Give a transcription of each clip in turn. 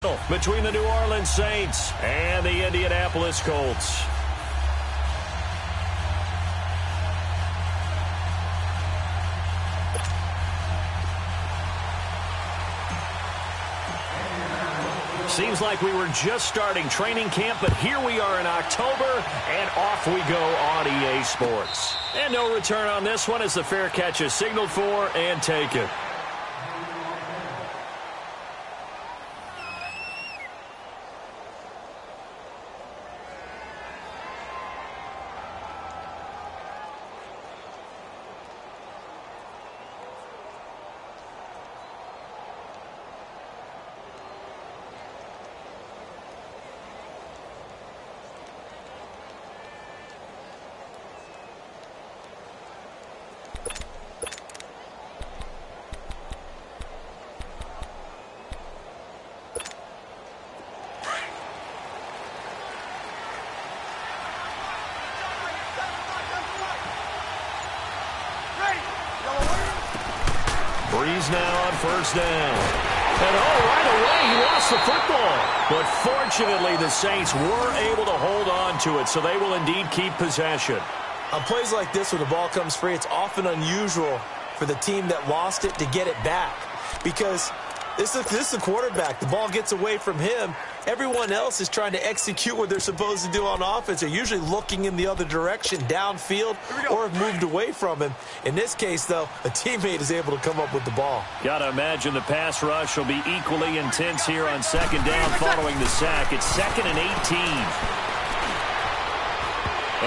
Between the New Orleans Saints and the Indianapolis Colts. Seems like we were just starting training camp, but here we are in October, and off we go on EA Sports. And no return on this one as the fair catch is signaled for and taken. Breeze now on first down. And right away he lost the football. But fortunately the Saints were able to hold on to it, so they will indeed keep possession. On plays like this where the ball comes free, it's often unusual for the team that lost it to get it back. Because this is the quarterback. The ball gets away from him. Everyone else is trying to execute what they're supposed to do on offense. They're usually looking in the other direction, downfield, or have moved away from him. In this case, though, a teammate is able to come up with the ball. Got to imagine the pass rush will be equally intense here on second down following the sack. It's 2nd and 18.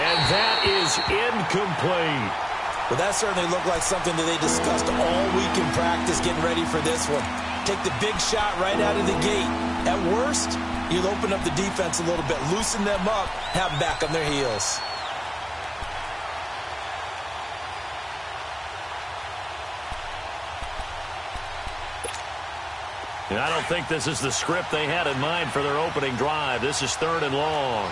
And that is incomplete. Well, that certainly looked like something that they discussed all week in practice getting ready for this one. Take the big shot right out of the gate. At worst, you'll open up the defense a little bit, loosen them up, have them back on their heels. And I don't think this is the script they had in mind for their opening drive. This is 3rd and long.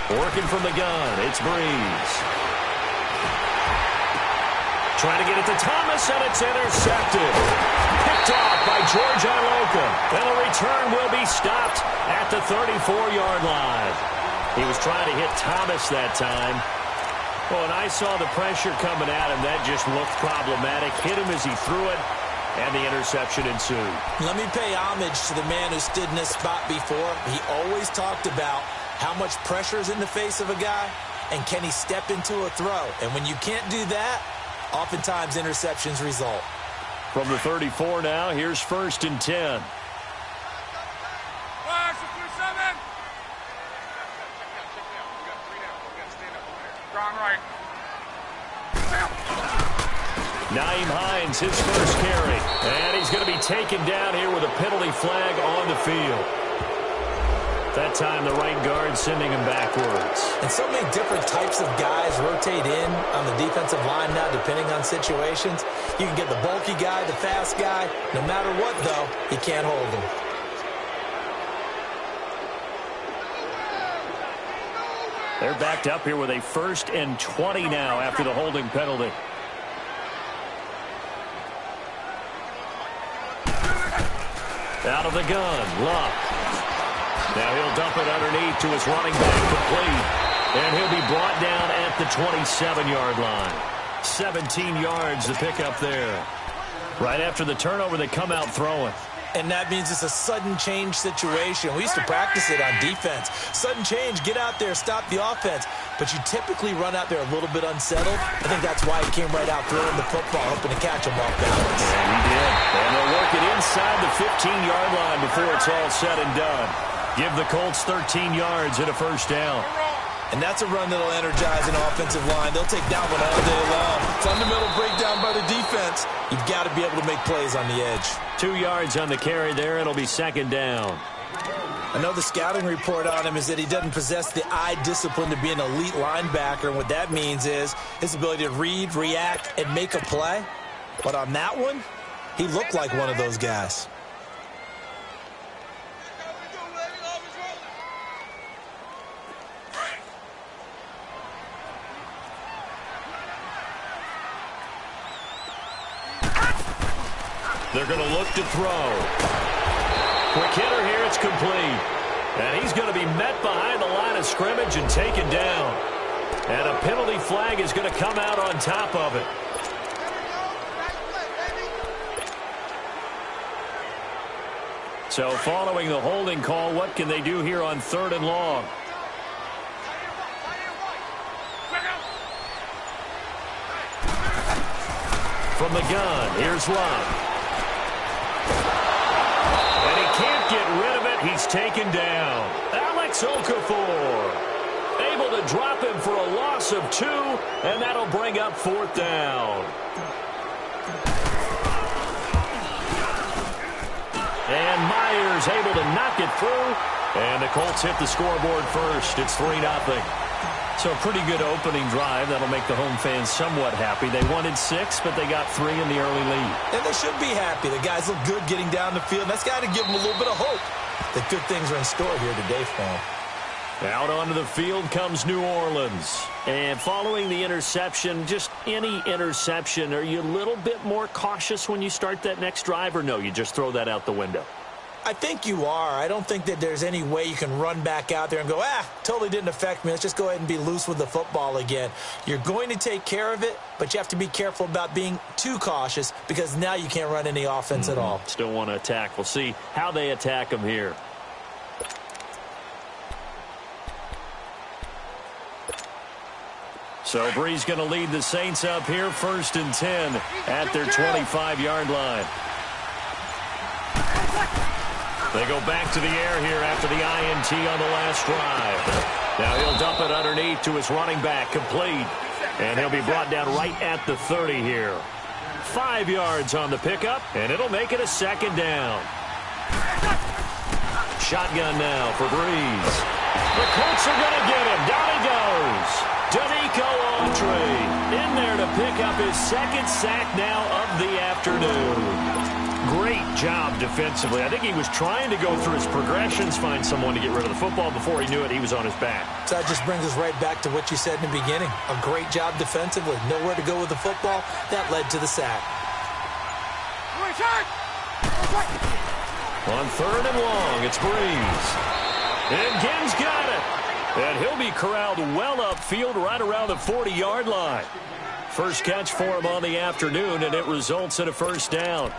Working from the gun, it's Breeze. Trying to get it to Thomas, and it's intercepted. Picked off by George Iloka. And the return will be stopped at the 34-yard line. He was trying to hit Thomas that time. Well, and I saw the pressure coming at him. That just looked problematic. Hit him as he threw it, and the interception ensued. Let me pay homage to the man who stood in this spot before. He always talked about how much pressure is in the face of a guy, and can he step into a throw? And when you can't do that, oftentimes interceptions result. From the 34 now, here's 1st and 10. Nyheim Hines, his first carry. And he's going to be taken down here with a penalty flag on the field. That time, the right guard sending him backwards. And so many different types of guys rotate in on the defensive line now, depending on situations. You can get the bulky guy, the fast guy. No matter what, though, he can't hold him. They're backed up here with a 1st and 20 now after the holding penalty. Out of the gun, Luck. Now he'll dump it underneath to his running back, complete. And he'll be brought down at the 27-yard line. 17 yards to pick up there. Right after the turnover, they come out throwing. And that means it's a sudden change situation. We used to practice it on defense. Sudden change, get out there, stop the offense. But you typically run out there a little bit unsettled. I think that's why he came right out throwing the football, hoping to catch him off balance. And he did. And they'll work it inside the 15-yard line before it's all said and done. Give the Colts 13 yards and a 1st down. And that's a run that'll energize an offensive line. They'll take that one all day long. Fundamental breakdown by the defense. You've got to be able to make plays on the edge. 2 yards on the carry there. It'll be 2nd down. I know the scouting report on him is that he doesn't possess the eye discipline to be an elite linebacker. And what that means is his ability to read, react, and make a play. But on that one, he looked like one of those guys. They're going to look to throw. Quick hitter here, it's complete. And he's going to be met behind the line of scrimmage and taken down. And a penalty flag is going to come out on top of it. So following the holding call, what can they do here on 3rd and long? From the gun, here's Love. And he can't get rid of it. He's taken down. Alex Okafor able to drop him for a loss of 2, and that'll bring up 4th down. And Myers able to knock it through, and the Colts hit the scoreboard first. It's 3-0. So a pretty good opening drive. That'll make the home fans somewhat happy. They wanted 6, but they got 3 in the early lead. And they should be happy. The guys look good getting down the field. That's got to give them a little bit of hope that good things are in store here today for them. Out onto the field comes New Orleans. And following the interception, just any interception, are you a little bit more cautious when you start that next drive, or no, you just throw that out the window? I think you are. I don't think that there's any way you can run back out there and go, totally didn't affect me. Let's just go ahead and be loose with the football again. You're going to take care of it, but you have to be careful about being too cautious because now you can't run any offense at all. Still want to attack. We'll see how they attack them here. So Bree's going to lead the Saints up here, 1st and 10 at their 25-yard line. They go back to the air here after the INT on the last drive. Now he'll dump it underneath to his running back, complete. And he'll be brought down right at the 30 here. 5 yards on the pickup, and it'll make it a 2nd down. Shotgun now for Breeze. The Colts are going to get him. Down he goes. Danico Autry in there to pick up his 2nd sack now of the afternoon. Great job defensively. I think he was trying to go through his progressions, find someone to get rid of the football. Before he knew it, he was on his back. So that just brings us right back to what you said in the beginning. A great job defensively. Nowhere to go with the football. That led to the sack. On 3rd and long, it's Breeze. And Gibbs got it. And he'll be corralled well upfield right around the 40-yard line. First catch for him on the afternoon, and it results in a 1st down.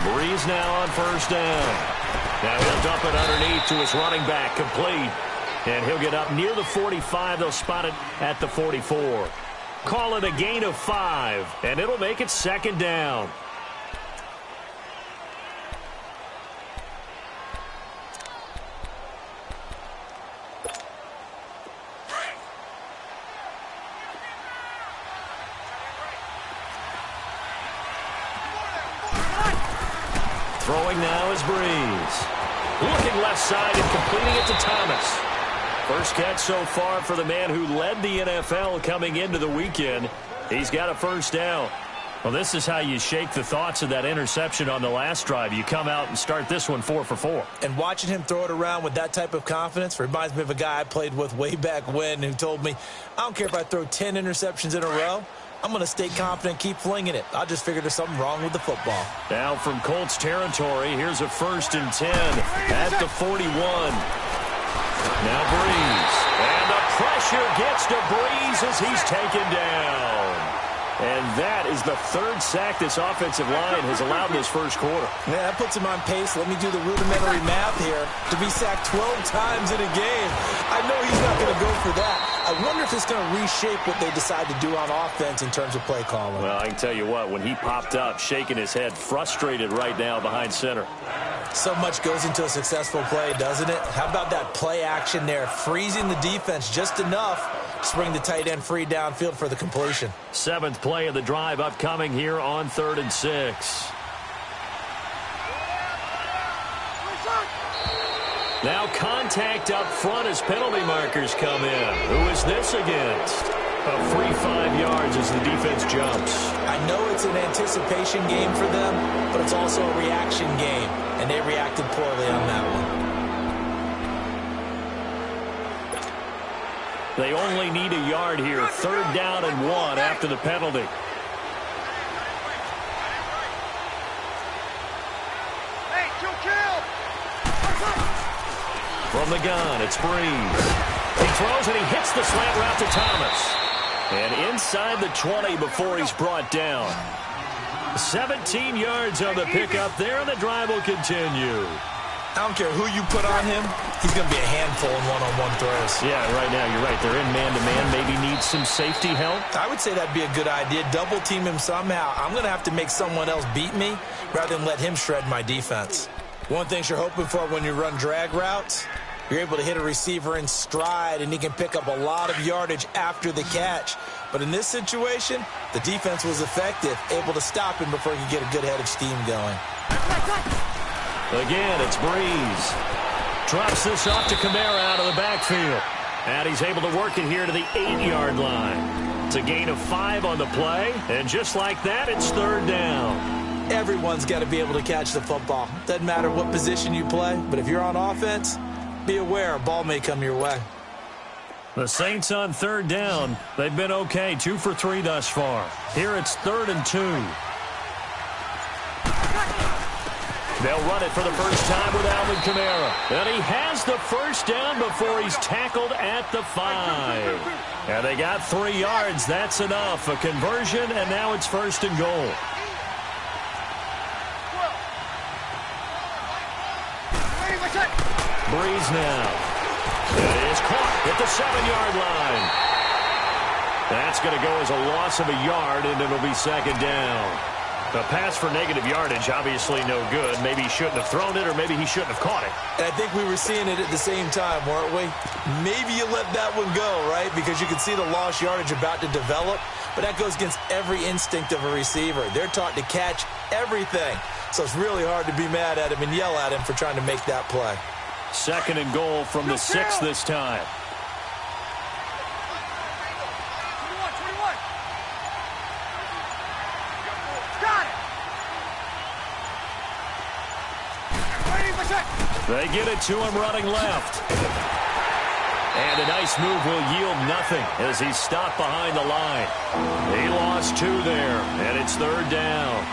Breeze now on 1st down. Now he'll dump it underneath to his running back, complete. And he'll get up near the 45. They'll spot it at the 44. Call it a gain of 5, and it'll make it 2nd down. Throwing now is Breeze. Looking left side and completing it to Thomas. First catch so far for the man who led the NFL coming into the weekend. He's got a 1st down. Well, this is how you shake the thoughts of that interception on the last drive. You come out and start this one 4 for 4. And watching him throw it around with that type of confidence reminds me of a guy I played with way back when who told me, I don't care if I throw 10 interceptions in a row. I'm going to stay confident, keep flinging it. I just figured there's something wrong with the football. Now from Colts territory, here's a 1st and 10 at the 41. Now Breeze. And the pressure gets to Breeze as he's taken down. And that is the 3rd sack this offensive line has allowed in this first quarter. Yeah, that puts him on pace. Let me do the rudimentary math here. To be sacked 12 times in a game. I know he's not going to go for that. I wonder if it's going to reshape what they decide to do on offense in terms of play calling. Well, I can tell you what, when he popped up, shaking his head, frustrated right now behind center. So much goes into a successful play, doesn't it? How about that play action there? Freezing the defense just enough to bring the tight end free downfield for the completion. 7th play of the drive upcoming here on 3rd and 6. Now contact up front as penalty markers come in. Who is this against? A free 5 yards as the defense jumps. I know it's an anticipation game for them, but it's also a reaction game, and they reacted poorly on that one. They only need a yard here. 3rd down and 1 after the penalty. From the gun, it's Breeze. He throws and he hits the slant route to Thomas. And inside the 20 before he's brought down. 17 yards on the pickup there, and the drive will continue. I don't care who you put on him. He's going to be a handful in one-on-one throws. Yeah, right now, you're right. They're in man-to-man. Maybe need some safety help. I would say that'd be a good idea. Double team him somehow. I'm going to have to make someone else beat me rather than let him shred my defense. One thing you're hoping for when you run drag routes, you're able to hit a receiver in stride, and he can pick up a lot of yardage after the catch. But in this situation, the defense was effective, able to stop him before he could get a good head of steam going. Again, it's Breeze. Drops this off to Kamara out of the backfield. And he's able to work it here to the 8-yard line. It's a gain of 5 on the play, and just like that, it's 3rd down. Everyone's got to be able to catch the football. Doesn't matter what position you play, but if you're on offense, be aware a ball may come your way. The Saints on 3rd down. They've been okay, 2 for 3 thus far. Here it's 3rd and 2. They'll run it for the first time with Alvin Kamara. And he has the first down before he's tackled at the 5. And they got 3 yards. That's enough. A conversion, and now it's 1st and goal. Breeze now. It is caught at the 7-yard line. That's going to go as a loss of a yard, and it'll be 2nd down. A pass for negative yardage, obviously no good. Maybe he shouldn't have thrown it, or maybe he shouldn't have caught it. And I think we were seeing it at the same time, weren't we? Maybe you let that one go, right? Because you can see the lost yardage about to develop. But that goes against every instinct of a receiver. They're taught to catch everything. So it's really hard to be mad at him and yell at him for trying to make that play. 2nd and goal from the 6 this time. They get it to him running left. And a nice move will yield nothing as he's stopped behind the line. He lost 2 there, and it's 3rd down.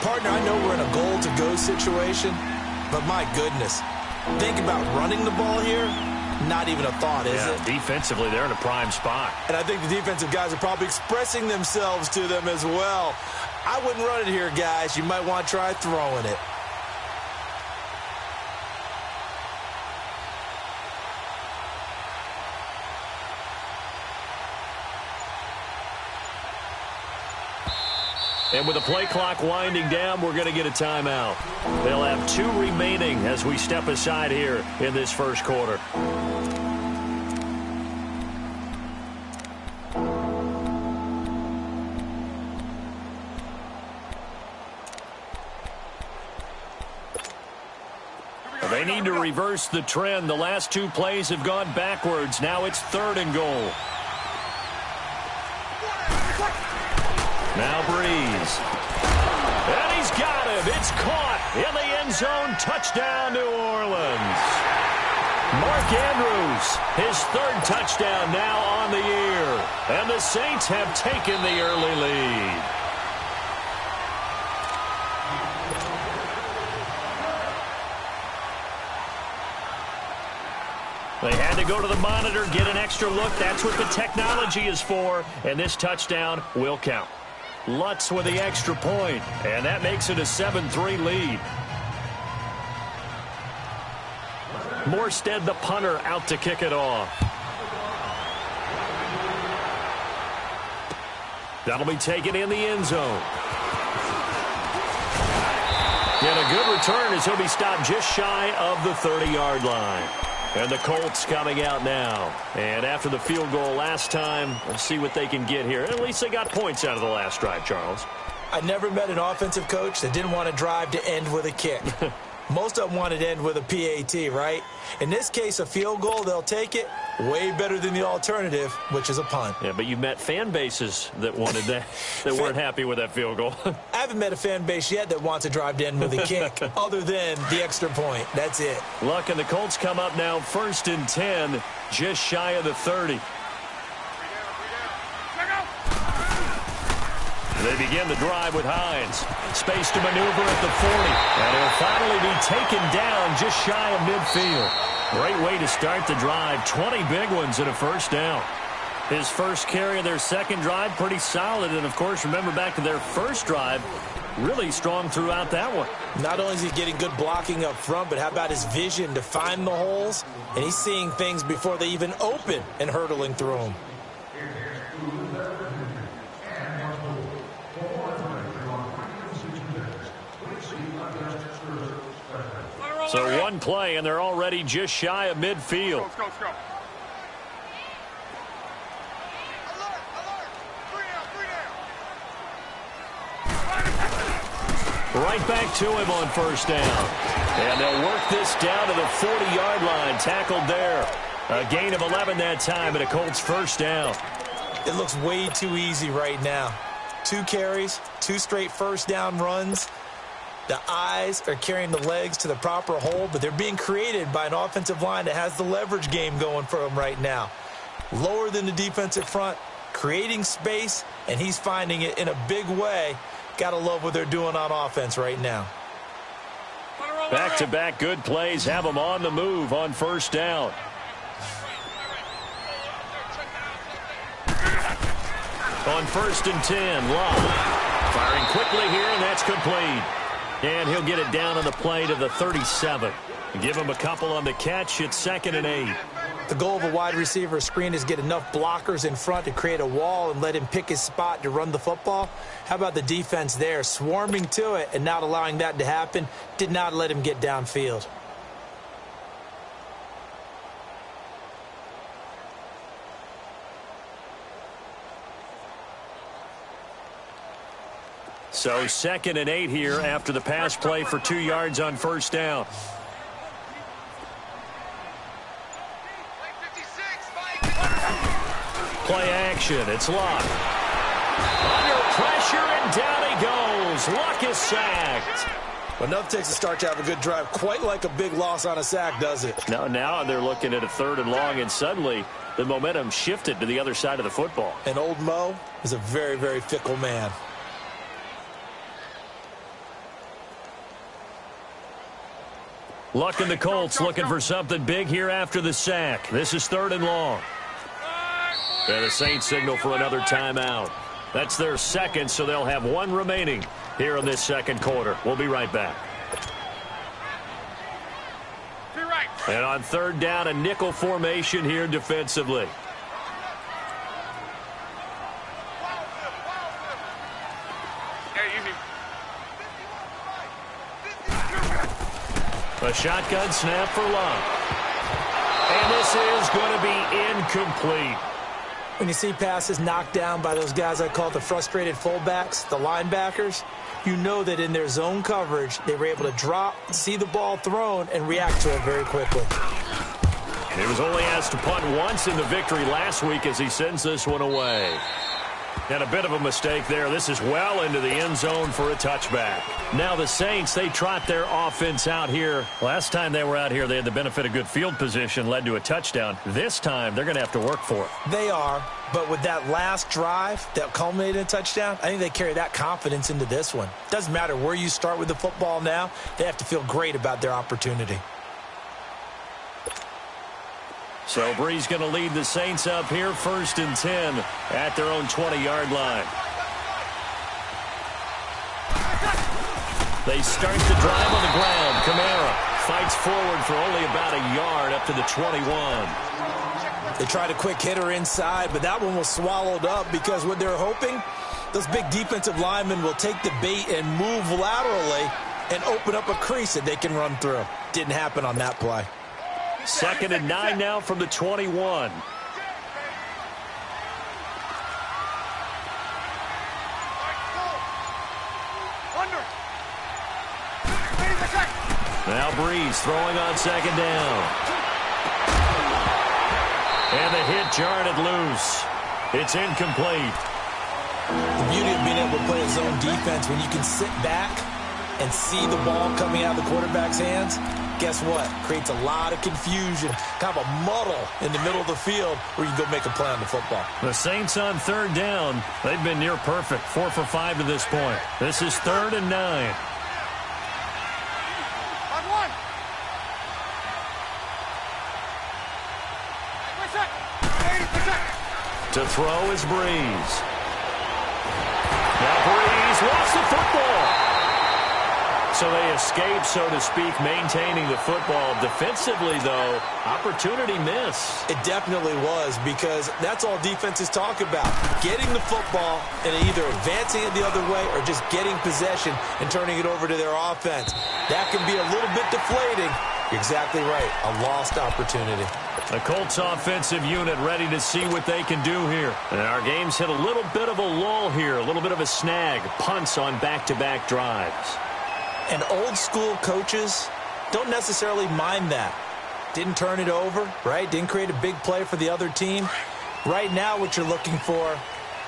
Partner, I know we're in a goal-to-go situation, but my goodness, think about running the ball here. Not even a thought, is it? Defensively, they're in a prime spot. And I think the defensive guys are probably expressing themselves to them as well. I wouldn't run it here, guys. You might want to try throwing it. And with the play clock winding down, we're going to get a timeout. They'll have 2 remaining as we step aside here in this first quarter. They need to reverse the trend. The last 2 plays have gone backwards. Now it's 3rd and goal. Now Breeze. And he's got him. It's caught in the end zone. Touchdown, New Orleans. Mark Andrews, his 3rd touchdown now on the year. And the Saints have taken the early lead. They had to go to the monitor, get an extra look. That's what the technology is for. And this touchdown will count. Lutz with the extra point, and that makes it a 7-3 lead. Morstead, the punter, out to kick it off. That'll be taken in the end zone. And a good return as he'll be stopped just shy of the 30-yard line. And the Colts coming out now. And after the field goal last time, we'll see what they can get here. At least they got points out of the last drive, Charles. I never met an offensive coach that didn't want to drive to end with a kick. Most of them want it to end with a PAT, right? In this case, a field goal, they'll take it. Way better than the alternative, which is a punt. Yeah, but you've met fan bases that wanted that, that weren't happy with that field goal. I haven't met a fan base yet that wants to drive to end with a kick, other than the extra point. That's it. Luck and the Colts come up now 1st and 10, just shy of the 30. They begin the drive with Hines. Space to maneuver at the 40. And he'll finally be taken down just shy of midfield. Great way to start the drive. 20 big ones and a first down. His first carry of their second drive, pretty solid. And, of course, remember back to their first drive, really strong throughout that one. Not only is he getting good blocking up front, but how about his vision to find the holes? And he's seeing things before they even open and hurtling through them. So one play, and they're already just shy of midfield. Let's go. Right back to him on first down. And they'll work this down to the 40-yard line. Tackled there. A gain of 11 that time, and a Colts first down. It looks way too easy right now. 2 carries, 2 straight first down runs. The eyes are carrying the legs to the proper hole, but they're being created by an offensive line that has the leverage game going for them right now. Lower than the defensive front, creating space, and he's finding it in a big way. Got to love what they're doing on offense right now. Back-to-back good plays have them on the move on first down. On 1st and 10, Love. Firing quickly here, and that's complete. And he'll get it down on the play to the 37. Give him a couple on the catch. It's 2nd and 8. The goal of a wide receiver screen is get enough blockers in front to create a wall and let him pick his spot to run the football. How about the defense there, swarming to it and not allowing that to happen? Did not let him get downfield. So 2nd and 8 here after the pass play for 2 yards on first down. Play action. It's Luck. Under pressure, and down he goes. Luck is sacked. Enough takes a start to have a good drive. Quite like a big loss on a sack, does it? Now they're looking at a 3rd and long, and suddenly the momentum shifted to the other side of the football. And old Mo is a very, very fickle man. Luck and the Colts looking for something big here after the sack. This is 3rd and long. And the Saints signal for another timeout. That's their second, so they'll have 1 remaining here in this second quarter. We'll be right back. And on 3rd down, a nickel formation here defensively. A shotgun snap for Luck. And this is going to be incomplete. When you see passes knocked down by those guys I call the frustrated fullbacks, the linebackers, you know that in their zone coverage, they were able to drop, see the ball thrown, and react to it very quickly. He was only asked to punt once in the victory last week as he sends this one away. And a bit of a mistake there. This is well into the end zone for a touchback. Now the Saints, they trot their offense out here. Last time they were out here, they had the benefit of good field position, led to a touchdown. This time, they're going to have to work for it. They are, but with that last drive that culminated in a touchdown, I think they carry that confidence into this one. Doesn't matter where you start with the football now, they have to feel great about their opportunity. So Bree's going to lead the Saints up here, 1st and 10 at their own 20-yard line. They start the drive on the ground. Kamara fights forward for only about a yard up to the 21. They tried a quick hitter inside, but that one was swallowed up because what they're hoping, those big defensive linemen will take the bait and move laterally and open up a crease that they can run through. Didn't happen on that play. 2nd and 9 now from the 21. Now Breeze throwing on second down. And the hit jarred it loose. It's incomplete. The beauty of being able to play a zone defense when you can sit back and see the ball coming out of the quarterback's hands, guess what? Creates a lot of confusion, kind of a muddle in the middle of the field where you can go make a play on the football. The Saints on third down. They've been near perfect, 4 for 5 to this point. This is 3rd and 9. To throw is Breeze. Now Breeze lost the football. So they escape, so to speak, maintaining the football. Defensively, though, opportunity miss. It definitely was, because that's all defenses talk about. Getting the football and either advancing it the other way or just getting possession and turning it over to their offense. That can be a little bit deflating. You're exactly right. A lost opportunity. The Colts offensive unit ready to see what they can do here. And our game's hit a little bit of a lull here, a little bit of a snag. Punts on back-to-back drives. And old-school coaches don't necessarily mind that. Didn't turn it over, right? Didn't create a big play for the other team. Right now what you're looking for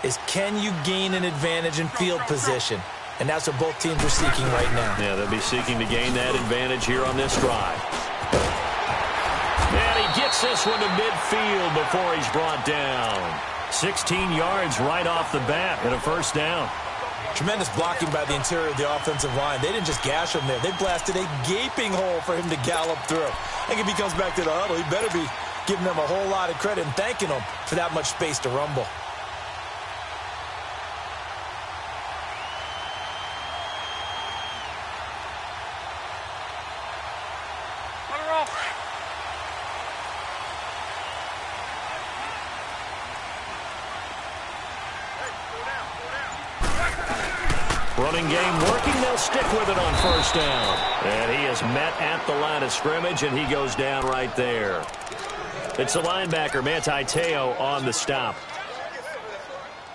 is, can you gain an advantage in field position? And that's what both teams are seeking right now. Yeah, they'll be seeking to gain that advantage here on this drive. And he gets this one to midfield before he's brought down. 16 yards right off the bat and a first down. Tremendous blocking by the interior of the offensive line. They didn't just gash him there. They blasted a gaping hole for him to gallop through. I think if he comes back to the huddle, he better be giving them a whole lot of credit and thanking them for that much space to rumble. Running game working. They'll stick with it on first down. And he is met at the line of scrimmage, and he goes down right there. It's the linebacker, Manti Te'o, on the stop.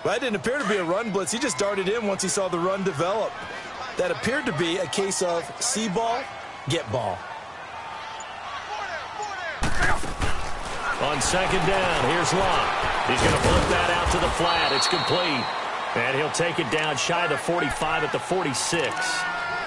Well, that didn't appear to be a run blitz. He just darted in once he saw the run develop. That appeared to be a case of see ball, get ball. On second down, here's Locke. He's going to flip that out to the flat. It's complete. And he'll take it down shy of the 45 at the 46.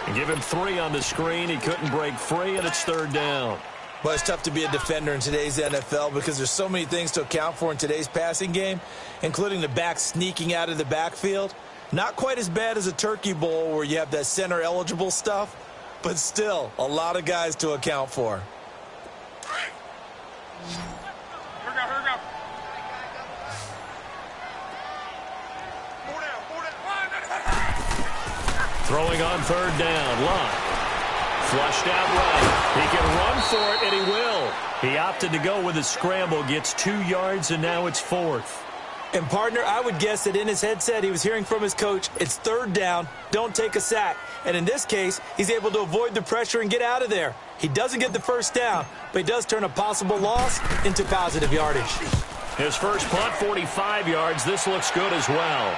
And give him 3 on the screen. He couldn't break free, and it's third down. Well, it's tough to be a defender in today's NFL because there's so many things to account for in today's passing game, including the back sneaking out of the backfield. Not quite as bad as a turkey bowl where you have that center-eligible stuff, but still a lot of guys to account for. Throwing on third down, Locke. Flushed out right. He can run for it, and he will. He opted to go with a scramble, gets 2 yards, and now it's 4th. And, partner, I would guess that in his headset he was hearing from his coach, it's third down, don't take a sack. And in this case, he's able to avoid the pressure and get out of there. He doesn't get the first down, but he does turn a possible loss into positive yardage. His first punt, 45 yards. This looks good as well.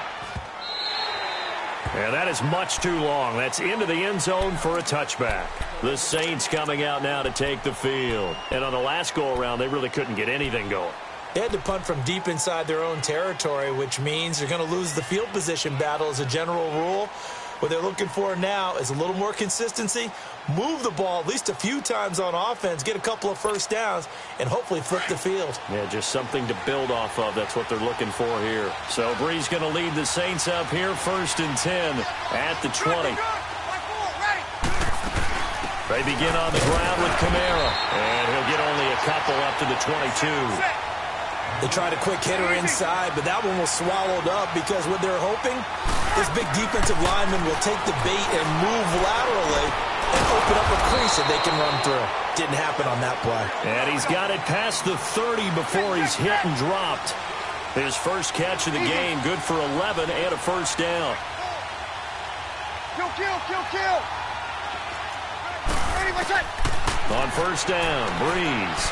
And that is much too long. That's into the end zone for a touchback. The Saints coming out now to take the field. And on the last go-around, they really couldn't get anything going. They had to punt from deep inside their own territory, which means they're going to lose the field position battle as a general rule. What they're looking for now is a little more consistency, move the ball at least a few times on offense, get a couple of first downs, and hopefully flip the field. Yeah, just something to build off of. That's what they're looking for here. So Breeze going to lead the Saints up here, 1st and 10 at the 20. They begin on the ground with Kamara, and he'll get only a couple up to the 22. They tried a quick hitter inside, but that one was swallowed up because what they're hoping, this big defensive lineman will take the bait and move laterally and open up a crease that they can run through. Didn't happen on that play. And he's got it past the 30 before he's hit and dropped. His first catch of the game, good for 11 and a first down. Kill. Ready, what's that? On first down, Breeze.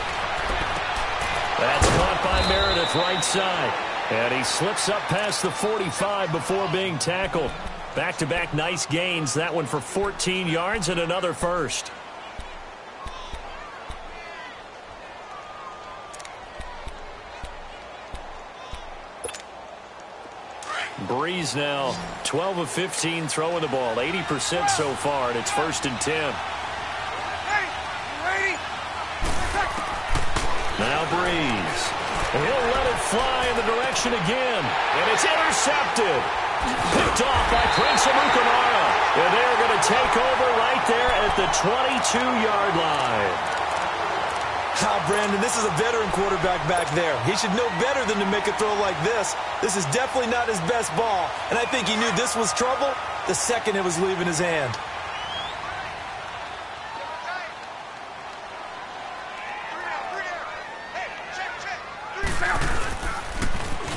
That's caught by Meredith right side. And he slips up past the 45 before being tackled. Back-to-back nice gains. That one for 14 yards and another first. Breeze now 12 of 15 throwing the ball, 80% so far, and it's 1st and 10. Now Breeze. And he'll let it fly in the direction again. And it's intercepted. Picked off by Prince Amukamara. And they're going to take over right there at the 22-yard line. Brandon, this is a veteran quarterback back there. He should know better than to make a throw like this. This is definitely not his best ball. And I think he knew this was trouble the second it was leaving his hand.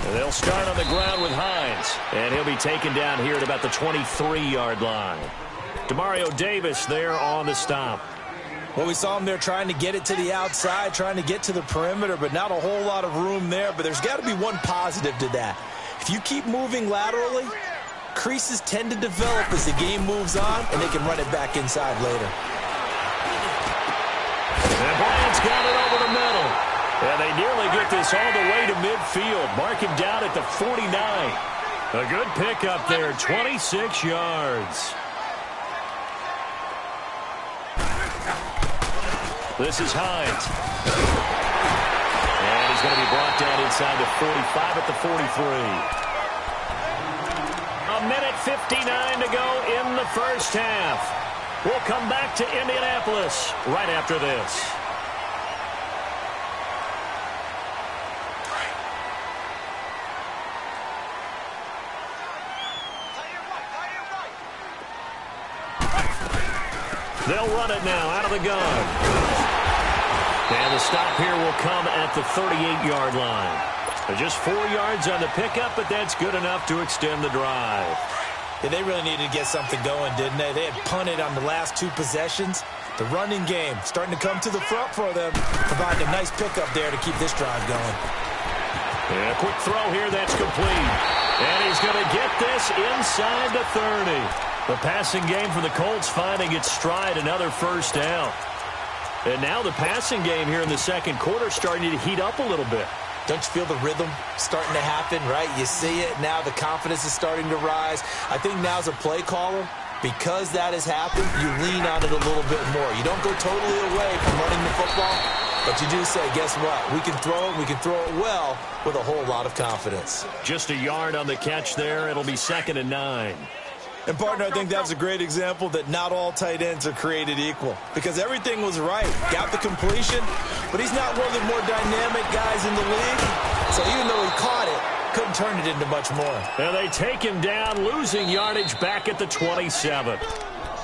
And they'll start on the ground with Hines. And he'll be taken down here at about the 23-yard line. Demario Davis there on the stop. Well, we saw him there trying to get it to the outside, trying to get to the perimeter, but not a whole lot of room there. But there's got to be one positive to that. If you keep moving laterally, creases tend to develop as the game moves on, and they can run it back inside later. And Bryant's got it over the middle. And they nearly get this all the way to midfield. Mark him down at the 49. A good pickup there, 26 yards. This is Hines. And he's going to be brought down inside the 45 at the 43. A minute 59 to go in the first half. We'll come back to Indianapolis right after this. They'll run it now out of the gun. And the stop here will come at the 38-yard line. Just 4 yards on the pickup, but that's good enough to extend the drive. Yeah, they really needed to get something going, didn't they? They had punted on the last 2 possessions. The running game starting to come to the front for them, providing a nice pickup there to keep this drive going. And a quick throw here, that's complete. And he's going to get this inside the 30. The passing game for the Colts finding its stride, another first down. And now the passing game here in the second quarter starting to heat up a little bit. Don't you feel the rhythm starting to happen, right? You see it now. The confidence is starting to rise. I think now as a play caller, because that has happened, you lean on it a little bit more. You don't go totally away from running the football, but you do say, guess what? We can throw it. We can throw it well with a whole lot of confidence. Just a yard on the catch there. It'll be 2nd and 9. And, partner, I think that was a great example that not all tight ends are created equal because everything was right. Got the completion, but he's not one of the more dynamic guys in the league. So even though he caught it, couldn't turn it into much more. And they take him down, losing yardage back at the 27.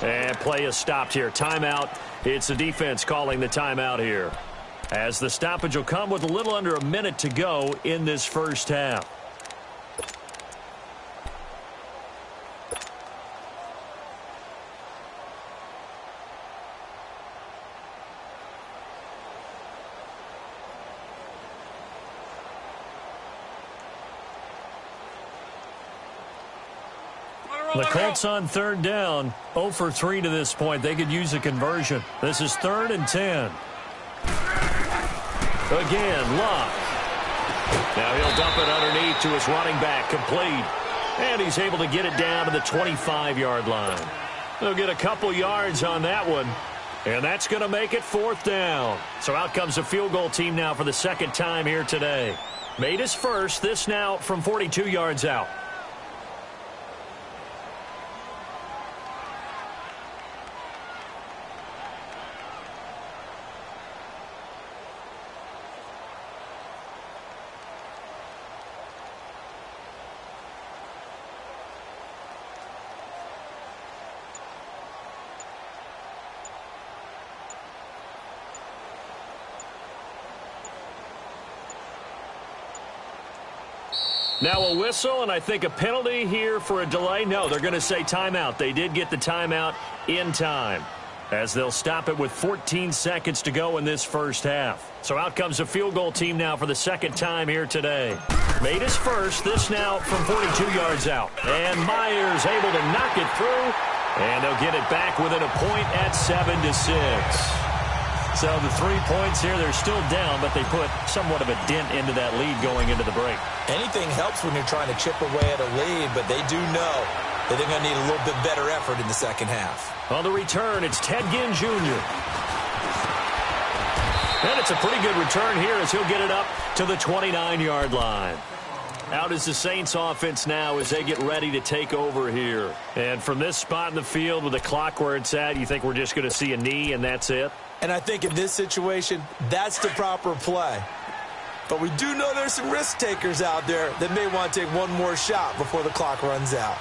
And play is stopped here. Timeout. It's the defense calling the timeout here. As the stoppage will come with a little under a minute to go in this first half. The Colts on 3rd down, 0 for 3 to this point. They could use a conversion. This is 3rd and 10. Again, Luck. Now he'll dump it underneath to his running back, complete. And he's able to get it down to the 25-yard line. They'll get a couple yards on that one. And that's going to make it 4th down. So out comes the field goal team now for the second time here today. Made his first, this now from 42 yards out. Now a whistle, and I think a penalty here for a delay. No, they're going to say timeout. They did get the timeout in time, as they'll stop it with 14 seconds to go in this first half. So out comes the field goal team now for the second time here today. Made his first, this now from 42 yards out. And Myers able to knock it through, and they'll get it back within a point at 7-6. So the 3 points here, they're still down, but they put somewhat of a dent into that lead going into the break. Anything helps when you're trying to chip away at a lead, but they do know that they're going to need a little bit better effort in the second half. On the return, it's Ted Ginn Jr. And it's a pretty good return here as he'll get it up to the 29-yard line. Out is the Saints offense now as they get ready to take over here. And from this spot in the field with the clock where it's at, you think we're just going to see a knee and that's it? And I think in this situation, that's the proper play. But we do know there's some risk takers out there that may want to take one more shot before the clock runs out.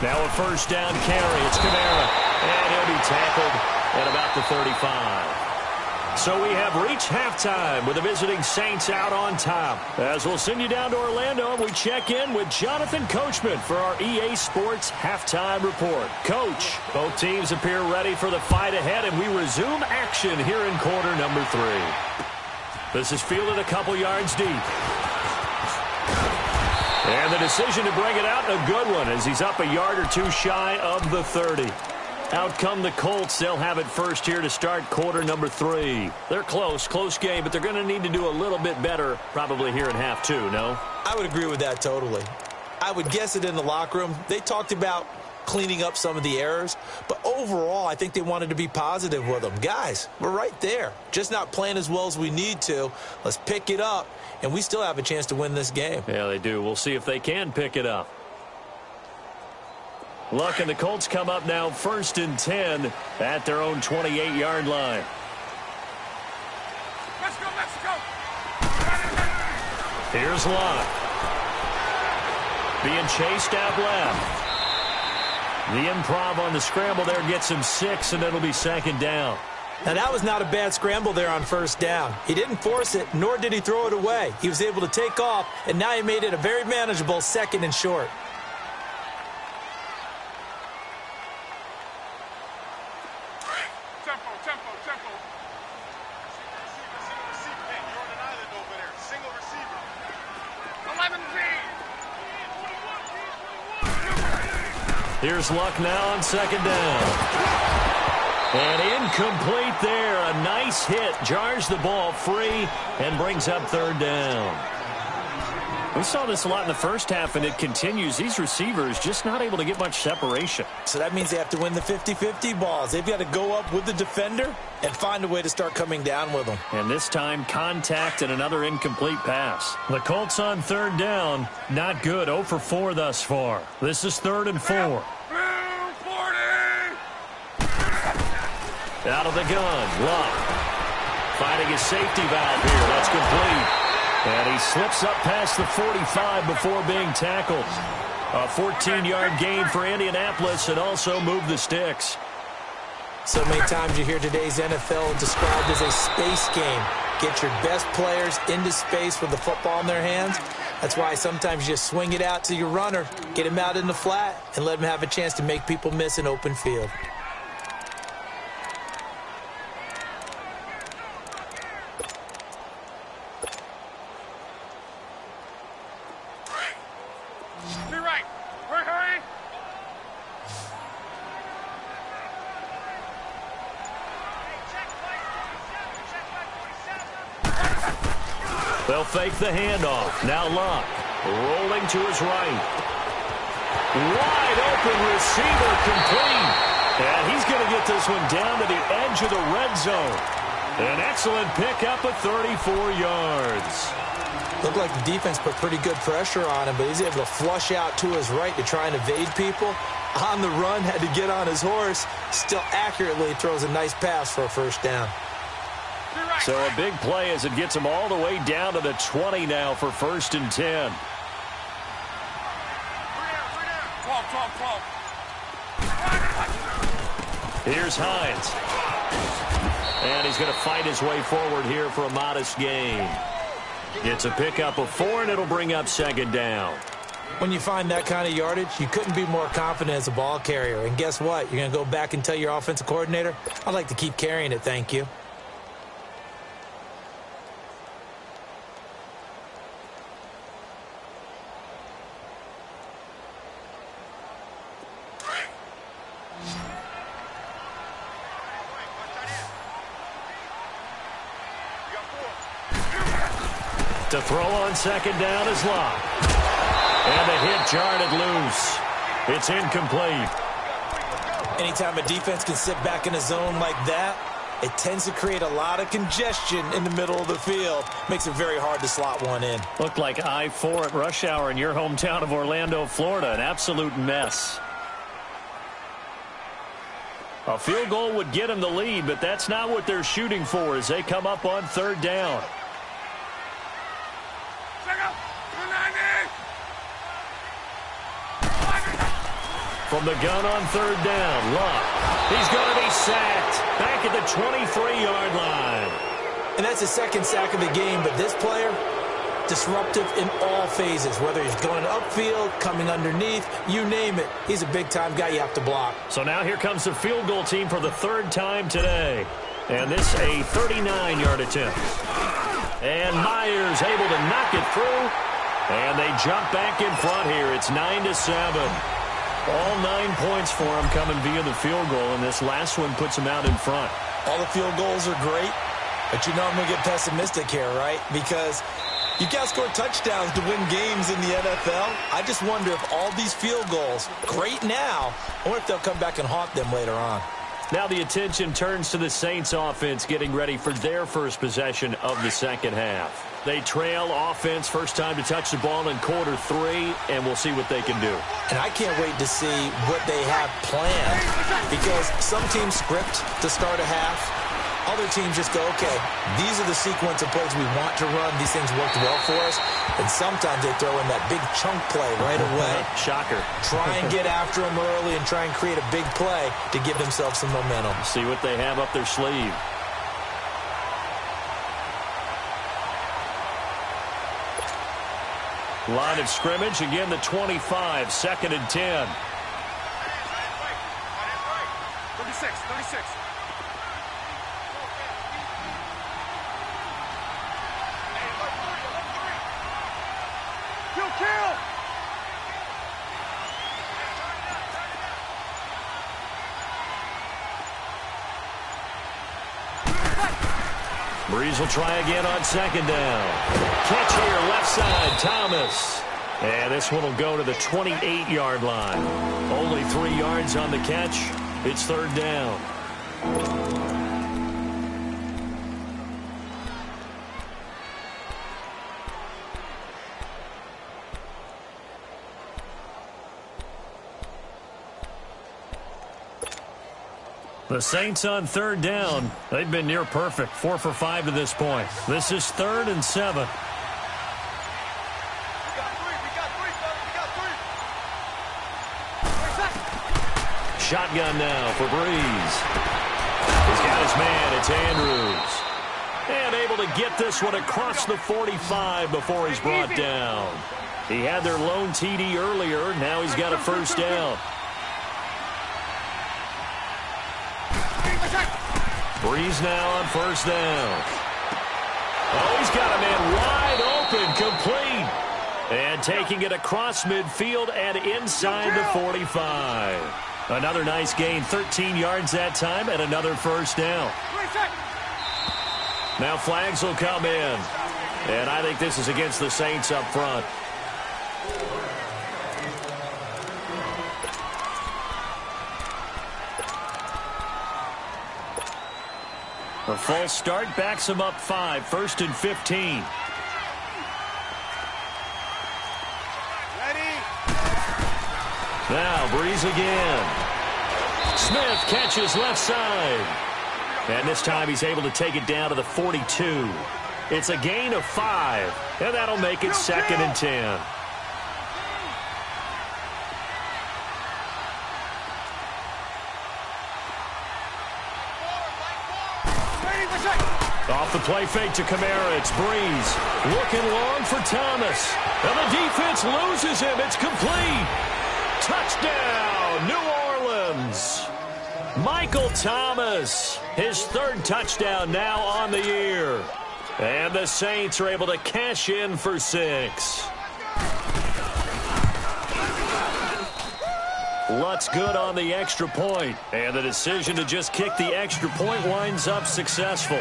Now a first down carry. It's Kamara. And he'll be tackled at about the 35. So we have reached halftime with the visiting Saints out on top. As we'll send you down to Orlando, and we check in with Jonathan Coachman for our EA Sports Halftime Report. Coach, both teams appear ready for the fight ahead, and we resume action here in quarter number 3. This is fielded a couple yards deep. And the decision to bring it out, a good one, as he's up a yard or two shy of the 30. Out come the Colts. They'll have it first here to start quarter number 3. They're close game, but they're going to need to do a little bit better probably here in half 2, no? I would agree with that totally. I would guess it in the locker room. They talked about cleaning up some of the errors, but overall, I think they wanted to be positive with them. Guys, we're right there. Just not playing as well as we need to. Let's pick it up, and we still have a chance to win this game. Yeah, they do. We'll see if they can pick it up. Look, and the Colts come up now first and 10 at their own 28-yard line. Let's go, Mexico! Here's Locke. Being chased out left. The improv on the scramble there gets him 6, and it'll be second down. Now, that was not a bad scramble there on first down. He didn't force it, nor did he throw it away. He was able to take off, and now he made it a very manageable second and short. Here's Luck now on second down. And incomplete there. A nice hit. Jars the ball free and brings up third down. We saw this a lot in the first half, and it continues. These receivers just not able to get much separation. So that means they have to win the 50-50 balls. They've got to go up with the defender and find a way to start coming down with them. And this time, contact and another incomplete pass. The Colts on third down. Not good. 0 for 4 thus far. This is 3rd and 4. Out of the gun. Luck finding his safety valve here. That's complete. And he slips up past the 45 before being tackled. A 14-yard gain for Indianapolis and also moved the sticks. So many times you hear today's NFL described as a space game. Get your best players into space with the football in their hands. That's why sometimes you just swing it out to your runner, get him out in the flat, and let him have a chance to make people miss an open field. They'll fake the handoff. Now Luck rolling to his right. Wide open receiver complete. And he's going to get this one down to the edge of the red zone. An excellent pickup of 34 yards. Looked like the defense put pretty good pressure on him, but he's able to flush out to his right to try and evade people. On the run, had to get on his horse. Still accurately throws a nice pass for a first down. So a big play as it gets him all the way down to the 20 now for 1st and 10. Here's Hines. And he's going to fight his way forward here for a modest gain. It's a pickup of 4, and it'll bring up second down. When you find that kind of yardage, you couldn't be more confident as a ball carrier. And guess what? You're going to go back and tell your offensive coordinator, I'd like to keep carrying it, thank you. To throw on second down is Locke. And the hit jarred it loose. It's incomplete. Anytime a defense can sit back in a zone like that, it tends to create a lot of congestion in the middle of the field. Makes it very hard to slot one in. Looked like I-4 at rush hour in your hometown of Orlando, Florida. An absolute mess. A field goal would get them the lead, but that's not what they're shooting for as they come up on third down. From the gun on third down, Locke. He's going to be sacked back at the 23-yard line. And that's his second sack of the game, but this player, disruptive in all phases, whether he's going upfield, coming underneath, you name it. He's a big-time guy you have to block. So now here comes the field goal team for the third time today. And this a 39-yard attempt. And Myers able to knock it through. And they jump back in front here. It's 9-7. All 9 points for them coming via the field goal, and this last one puts them out in front. All the field goals are great, but you know I'm going to get pessimistic here, right? Because you got to score touchdowns to win games in the NFL. I just wonder if all these field goals, great now, or if they'll come back and haunt them later on. Now the attention turns to the Saints offense getting ready for their first possession of the second half. They trail offense, first time to touch the ball in quarter 3, and we'll see what they can do. And I can't wait to see what they have planned, because some teams script to start a half. Other teams just go, okay, these are the sequence of plays we want to run. These things worked well for us. And sometimes they throw in that big chunk play right away. Shocker. Try and get after them early and try and create a big play to give themselves some momentum. See what they have up their sleeve. Line of scrimmage, again the 25, 2nd and 10. 36. Kill! Breeze will try again on second down. Catch here, left side, Thomas. And this one will go to the 28-yard line. Only 3 yards on the catch. It's third down. The Saints on third down. They've been near perfect. 4 for 5 to this point. This is 3rd and 7. Shotgun now for Breeze. He's got his man. It's Andrews. And able to get this one across the 45 before he's brought down. He had their lone TD earlier. Now he's got a first down. Breeze now on first down. Oh, he's got a man wide open, complete. And taking it across midfield and inside the 45. Another nice gain, 13 yards that time, and another first down. Now flags will come in. And I think this is against the Saints up front. A false start backs him up 5, 1st and 15. Ready? Now Breeze again. Smith catches left side. And this time he's able to take it down to the 42. It's a gain of 5, and that'll make it 2nd and 10. Off the play fake to Kamara, it's Breeze. Looking long for Thomas. And the defense loses him. It's complete. Touchdown, New Orleans. Michael Thomas, his 3rd touchdown now on the year. And the Saints are able to cash in for 6. Lutz good on the extra point. And the decision to just kick the extra point winds up successful.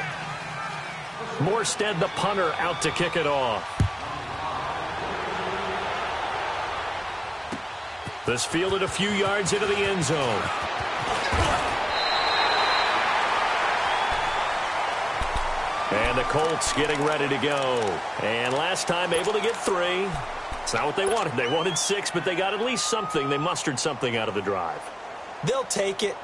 Morstead, the punter, out to kick it off. This fielded a few yards into the end zone. And the Colts getting ready to go. And last time able to get 3. It's not what they wanted. They wanted 6, but they got at least something. They mustered something out of the drive. They'll take it.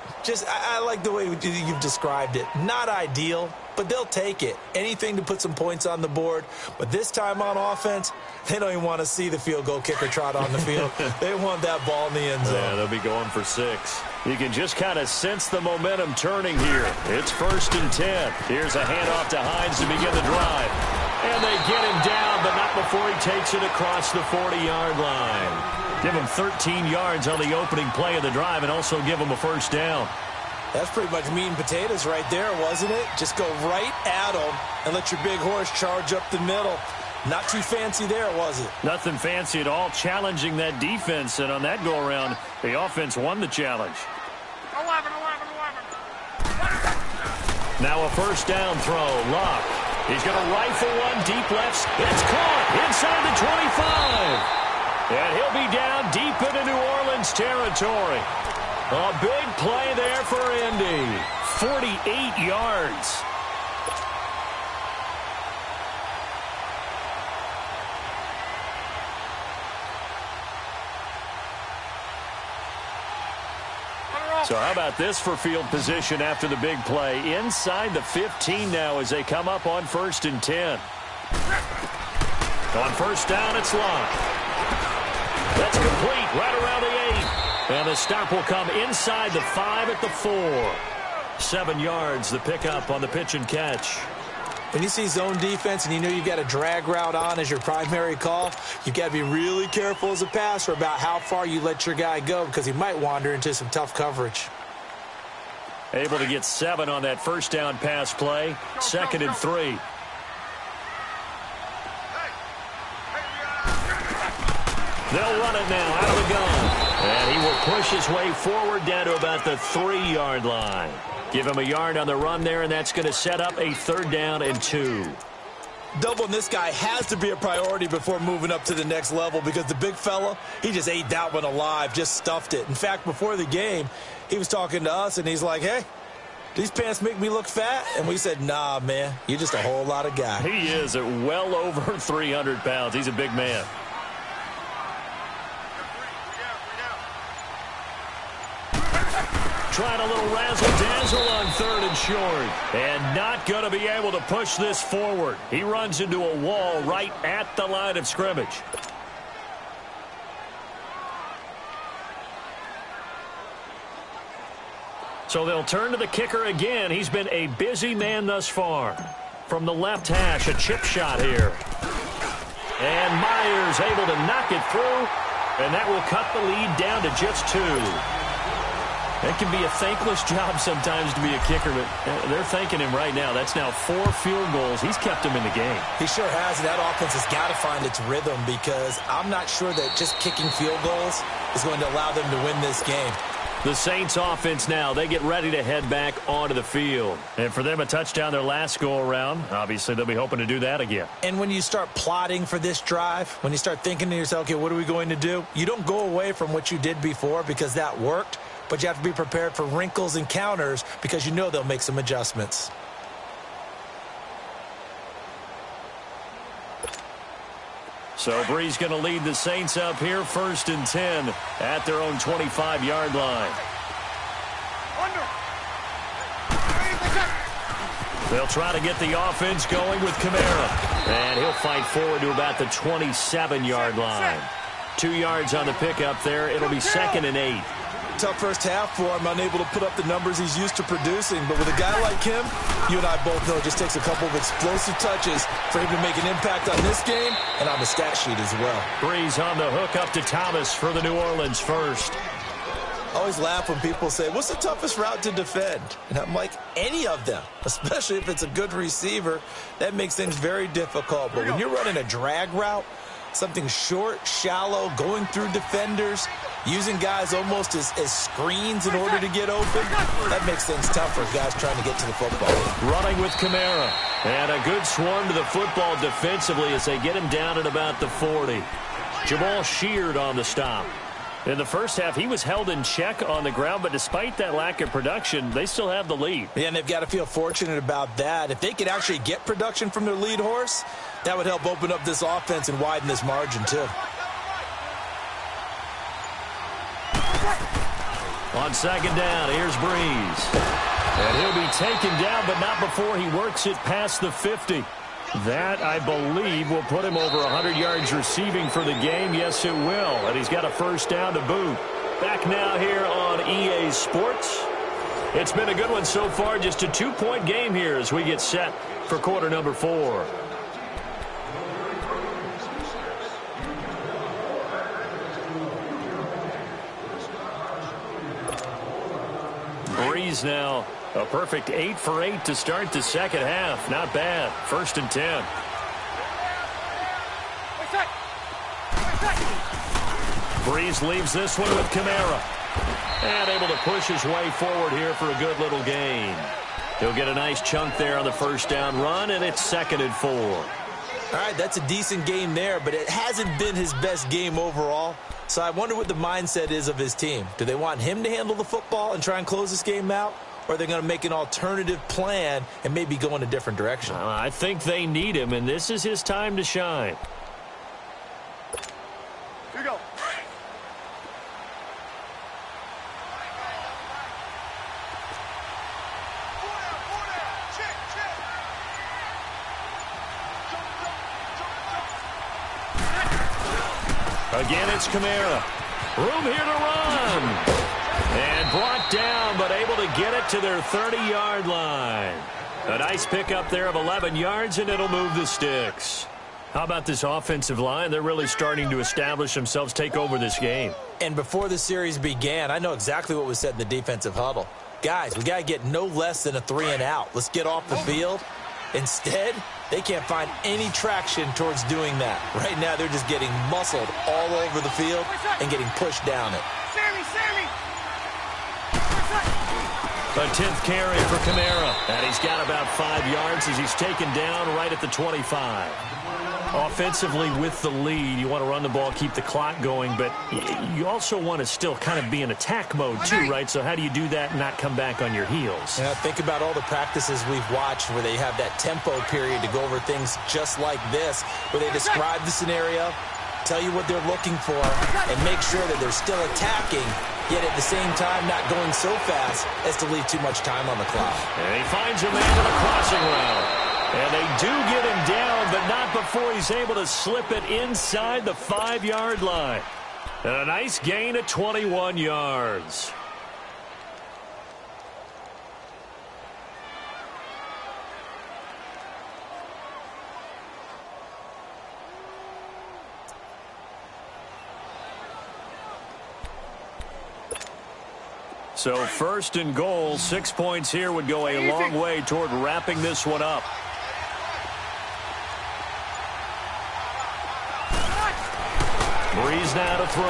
I like the way you've described it. Not ideal, but they'll take it. Anything to put some points on the board. But this time on offense, they don't even want to see the field goal kicker trot on the field. They want that ball in the end zone. Yeah, they'll be going for 6. You can just kind of sense the momentum turning here. It's 1st and 10. Here's a handoff to Hines to begin the drive. And they get him down, but not before he takes it across the 40-yard line. Give him 13 yards on the opening play of the drive and also give him a 1st down. That's pretty much meat and potatoes right there, wasn't it? Just go right at him and let your big horse charge up the middle. Not too fancy there, was it? Nothing fancy at all, challenging that defense. And on that go-around, the offense won the challenge. 11. Now a 1st down throw. Luck. He's going to rifle one deep left. It's caught inside the 25. And he'll be down deep into New Orleans territory. A big play there for Indy. 48 yards. So how about this for field position after the big play? Inside the 15 now as they come up on 1st and 10. On 1st down, it's Luck. That's complete right around the 8. And the stop will come inside the 5 at the 4. 7 yards, the pickup on the pitch and catch. When you see zone defense and you know you've got a drag route on as your primary call, you've got to be really careful as a passer about how far you let your guy go because he might wander into some tough coverage. Able to get 7 on that 1st down pass play. 2nd and 3. They'll run it now out of the gun. And he will push his way forward down to about the 3-yard line. Give him a yard on the run there, and that's going to set up a 3rd down and 2. Doubling this guy has to be a priority before moving up to the next level because the big fella, he just ate that one alive, just stuffed it. In fact, before the game, he was talking to us, and he's like, hey, these pants make me look fat? And we said, nah, man, you're just a whole lot of guy. He is at well over 300 pounds. He's a big man. Trying a little razzle-dazzle on 3rd and short. And not going to be able to push this forward. He runs into a wall right at the line of scrimmage. So they'll turn to the kicker again. He's been a busy man thus far. From the left hash, a chip shot here. And Myers able to knock it through. And that will cut the lead down to just 2. That can be a thankless job sometimes to be a kicker, but they're thanking him right now. That's now 4 field goals. He's kept them in the game. He sure has, and that offense has got to find its rhythm because I'm not sure that just kicking field goals is going to allow them to win this game. The Saints offense now, they get ready to head back onto the field. And for them, a touchdown their last go-around. Obviously, they'll be hoping to do that again. And when you start plotting for this drive, when you start thinking to yourself, okay, what are we going to do? You don't go away from what you did before because that worked. But you have to be prepared for wrinkles and counters because you know they'll make some adjustments. So Bree's going to lead the Saints up here 1st and 10 at their own 25-yard line. They'll try to get the offense going with Kamara. And he'll fight forward to about the 27-yard line. 2 yards on the pickup there. It'll be 2nd and 8. Tough first half for him, unable to put up the numbers he's used to producing. But with a guy like him, you and I both know it just takes a couple of explosive touches for him to make an impact on this game and on the stat sheet as well. Breeze on the hook up to Thomas for the New Orleans first. I always laugh when people say, what's the toughest route to defend? And I'm like, any of them, especially if it's a good receiver. That makes things very difficult. But when you're running a drag route, something short, shallow, going through defenders, using guys almost as screens in order to get open, that makes things tough for guys trying to get to the football. Running with Kamara. And a good swarm to the football defensively as they get him down at about the 40. Jamal Sheard on the stop. In the first half, he was held in check on the ground, but despite that lack of production, they still have the lead. Yeah, and they've got to feel fortunate about that. If they could actually get production from their lead horse, that would help open up this offense and widen this margin, too. On second down, here's Breeze. And he'll be taken down, but not before he works it past the 50. That, I believe, will put him over 100 yards receiving for the game. Yes, it will. And he's got a first down to boot. Back now here on EA Sports. It's been a good one so far. Just a 2-point game here as we get set for quarter number 4. Breeze now. A perfect 8 for 8 to start the second half. Not bad. 1st and 10. Breeze leaves this one with Kamara. And able to push his way forward here for a good little gain. He'll get a nice chunk there on the first down run, and it's 2nd and 4. All right, that's a decent game there, but it hasn't been his best game overall. So I wonder what the mindset is of his team. Do they want him to handle the football and try and close this game out? Or are they going to make an alternative plan and maybe go in a different direction? I think they need him, and this is his time to shine. Here you go. Again, it's Kamara. Room here to run. And brought down, but able to get it to their 30-yard line. A nice pickup there of 11 yards, and it'll move the sticks. How about this offensive line? They're really starting to establish themselves, take over this game. And before the series began, I know exactly what was said in the defensive huddle. Guys, we got to get no less than a 3-and-out. Let's get off the field. Instead, they can't find any traction towards doing that. Right now, they're just getting muscled all over the field and getting pushed down it. Sammy! A 10th carry for Kamara. And he's got about 5 yards as he's taken down right at the 25. Offensively with the lead, you want to run the ball, keep the clock going, but you also want to still kind of be in attack mode too, right? So how do you do that and not come back on your heels? Yeah, think about all the practices we've watched where they have that tempo period to go over things just like this, where they describe the scenario, tell you what they're looking for, and make sure that they're still attacking, yet at the same time not going so fast as to leave too much time on the clock. And he finds a man in a crossing route. And they do get him down, but not before he's able to slip it inside the 5-yard line. And a nice gain of 21 yards. So 1st and goal, 6 points here would go a long way toward wrapping this one up. Breeze now to throw.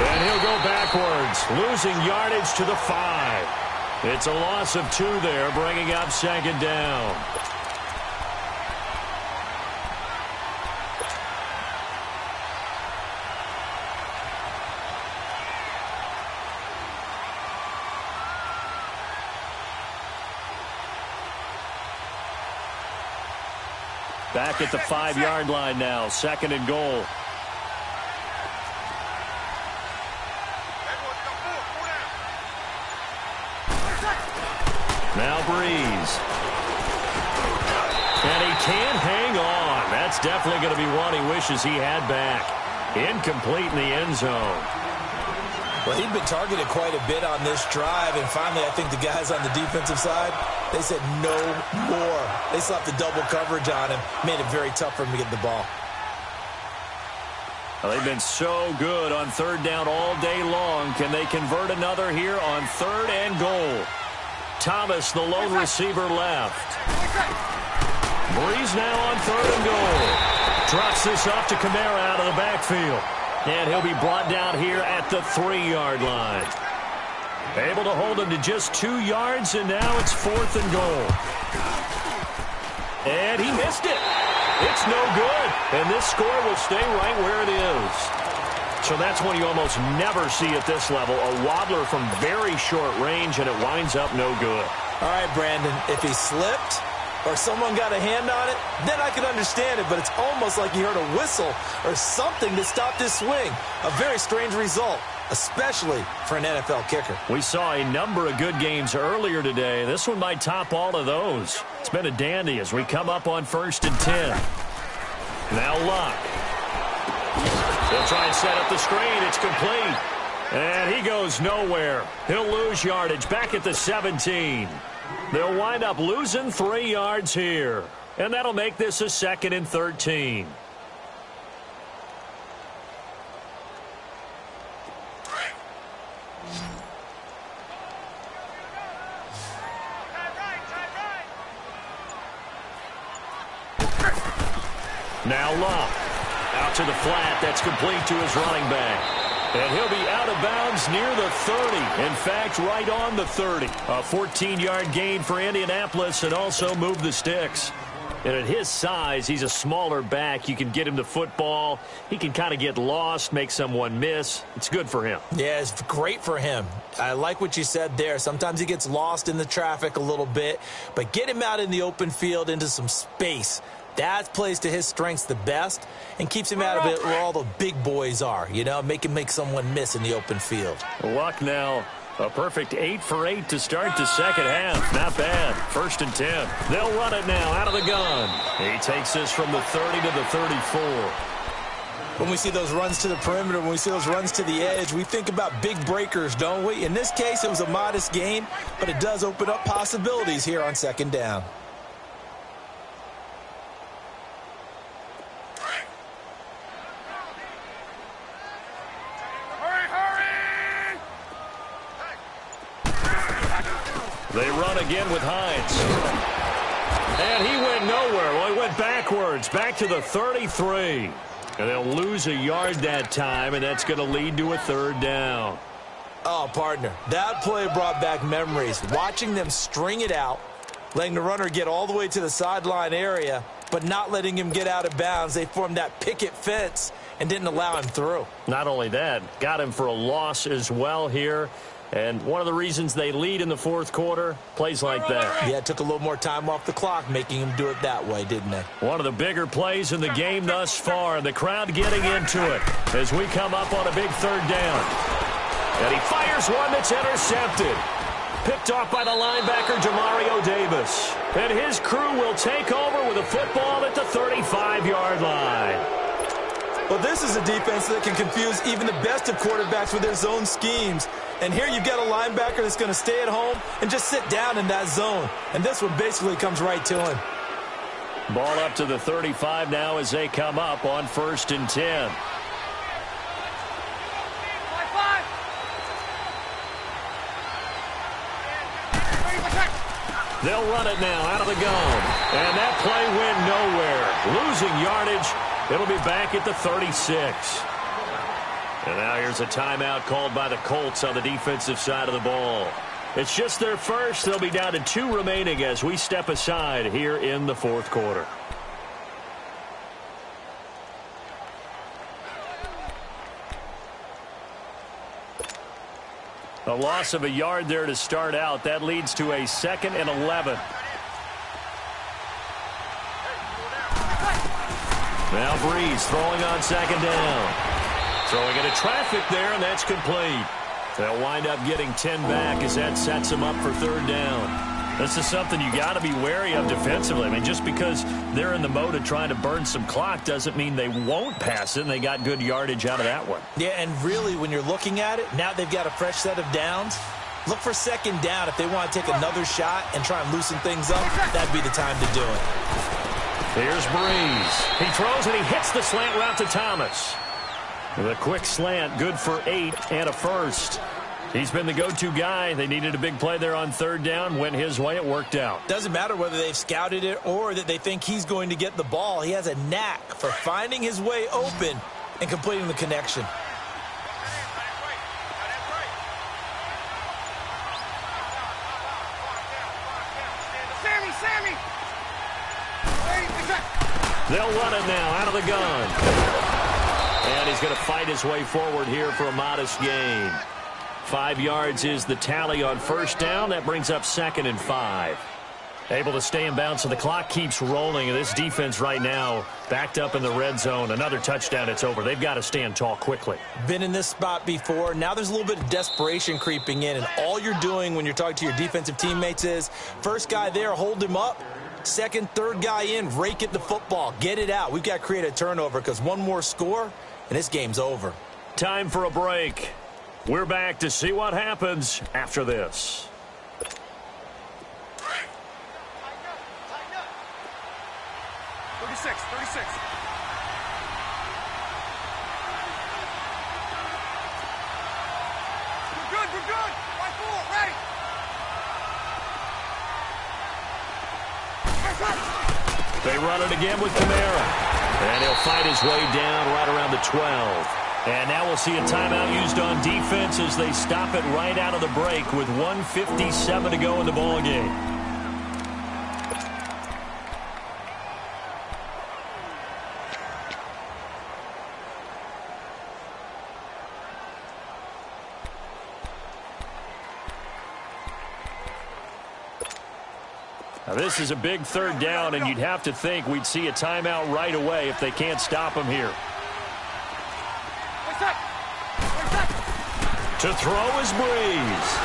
And he'll go backwards, losing yardage to the 5. It's a loss of 2 there, bringing up 2nd down. Back at the 5-yard line now, 2nd and goal. Now Breeze. And he can't hang on. That's definitely going to be one he wishes he had back. Incomplete in the end zone. Well, he'd been targeted quite a bit on this drive, and finally I think the guys on the defensive side, they said no more. They slapped the double coverage on him, made it very tough for him to get the ball. Well, they've been so good on 3rd down all day long. Can they convert another here on 3rd and goal? Thomas, the lone receiver, left. Breeze now on 3rd and goal. Drops this off to Kamara out of the backfield. And he'll be brought down here at the 3-yard line. Able to hold him to just 2 yards, and now it's 4th and goal. And he missed it. It's no good. And this score will stay right where it is. So that's one you almost never see at this level. A wobbler from very short range, and it winds up no good. All right, Brandon, if he slipped or someone got a hand on it, then I could understand it, but it's almost like he heard a whistle or something that stopped his swing. A very strange result, especially for an NFL kicker. We saw a number of good games earlier today. This one might top all of those. It's been a dandy as we come up on 1st and 10. Now Luck. They'll try and set up the screen. It's complete. And he goes nowhere. He'll lose yardage back at the 17. They'll wind up losing 3 yards here. And that'll make this a 2nd and 13. Now Luck. Out to the flat. That's complete to his running back. And he'll be out of bounds near the 30. In fact, right on the 30. A 14-yard gain for Indianapolis and also move the sticks. And at his size, he's a smaller back. You can get him the football. He can kind of get lost, make someone miss. It's good for him. Yeah, it's great for him. I like what you said there. Sometimes he gets lost in the traffic a little bit. But get him out in the open field into some space. That plays to his strengths the best and keeps him out of it where all the big boys are, you know, make someone miss in the open field. Luck now, a perfect 8 for 8 to start the second half. Not bad. 1st and 10. They'll run it now out of the gun. He takes this from the 30 to the 34. When we see those runs to the perimeter, when we see those runs to the edge, we think about big breakers, don't we? In this case, it was a modest gain, but it does open up possibilities here on 2nd down. They run again with Hines. And he went nowhere. Well, he went backwards, back to the 33. And they'll lose a yard that time, and that's going to lead to a 3rd down. Oh, partner, that play brought back memories. Watching them string it out, letting the runner get all the way to the sideline area, but not letting him get out of bounds. They formed that picket fence and didn't allow him through. Not only that, got him for a loss as well here. And one of the reasons they lead in the 4th quarter, plays like that. Yeah, it took a little more time off the clock, making him do it that way, didn't it? One of the bigger plays in the game thus far. The crowd getting into it as we come up on a big 3rd down. And he fires one that's intercepted. Picked off by the linebacker, Jamario Davis. And his crew will take over with a football at the 35-yard line. Well, this is a defense that can confuse even the best of quarterbacks with their zone schemes. And here you've got a linebacker that's going to stay at home and just sit down in that zone. And this one basically comes right to him. Ball up to the 35 now as they come up on 1st and 10. They'll run it now out of the gun. And that play went nowhere. Losing yardage. It'll be back at the 36. And now here's a timeout called by the Colts on the defensive side of the ball. It's just their first. They'll be down to 2 remaining as we step aside here in the 4th quarter. A loss of a yard there to start out. That leads to a 2nd and 11. Now Breeze throwing on 2nd down. Throwing into traffic there, and that's complete. They'll wind up getting 10 back as that sets them up for 3rd down. This is something you got to be wary of defensively. I mean, just because they're in the mode of trying to burn some clock doesn't mean they won't pass it, and they got good yardage out of that one. Yeah, and really, when you're looking at it, now they've got a fresh set of downs. Look for 2nd down. If they want to take another shot and try and loosen things up, that'd be the time to do it. Here's Breeze. He throws, and he hits the slant route to Thomas. The quick slant, good for 8 and a first. He's been the go-to guy. They needed a big play there on 3rd down. Went his way. It worked out. Doesn't matter whether they've scouted it or that they think he's going to get the ball. He has a knack for finding his way open and completing the connection. They'll run it now out of the gun. And he's going to fight his way forward here for a modest gain. 5 yards is the tally on first down. That brings up 2nd and 5. Able to stay in bounds, so the clock keeps rolling. And this defense right now backed up in the red zone. Another touchdown, it's over. They've got to stand tall quickly. Been in this spot before. Now there's a little bit of desperation creeping in. And all you're doing when you're talking to your defensive teammates is, first guy there, hold him up. Second, third guy in, rake at the football. Get it out. We've got to create a turnover because one more score, and this game's over. Time for a break. We're back to see what happens after this. 36. We're good. Right forward, ready. They run it again with Kamara. And he'll fight his way down right around the 12. And now we'll see a timeout used on defense as they stop it right out of the break with 1:57 to go in the ballgame. Now, this is a big third down, and you'd have to think we'd see a timeout right away if they can't stop him here. To throw is Breeze.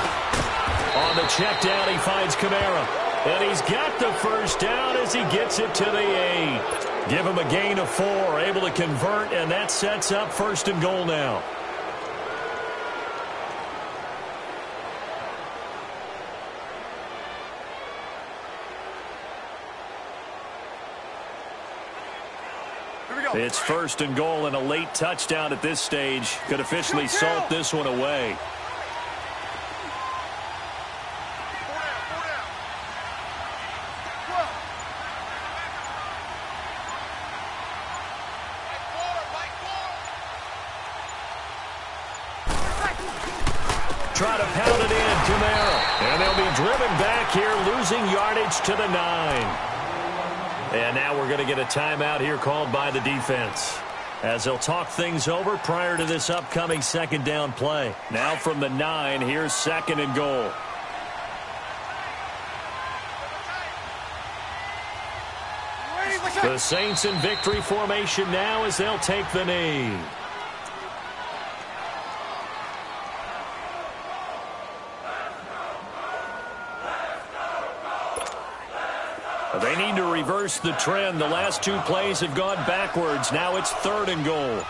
On the check down, he finds Kamara. And he's got the first down as he gets it to the 8. Give him a gain of 4, able to convert, and that sets up 1st and goal now. It's 1st and goal, and a late touchdown at this stage could officially salt this one away. Try to pound it in, Kamara. And they'll be driven back here, losing yardage to the 9. And now we're going to get a timeout here called by the defense, as they'll talk things over prior to this upcoming 2nd down play. Now from the 9, here's 2nd and goal. The Saints in victory formation now as they'll take the knee. They need to reverse the trend. The last 2 plays have gone backwards. Now it's 3rd and goal.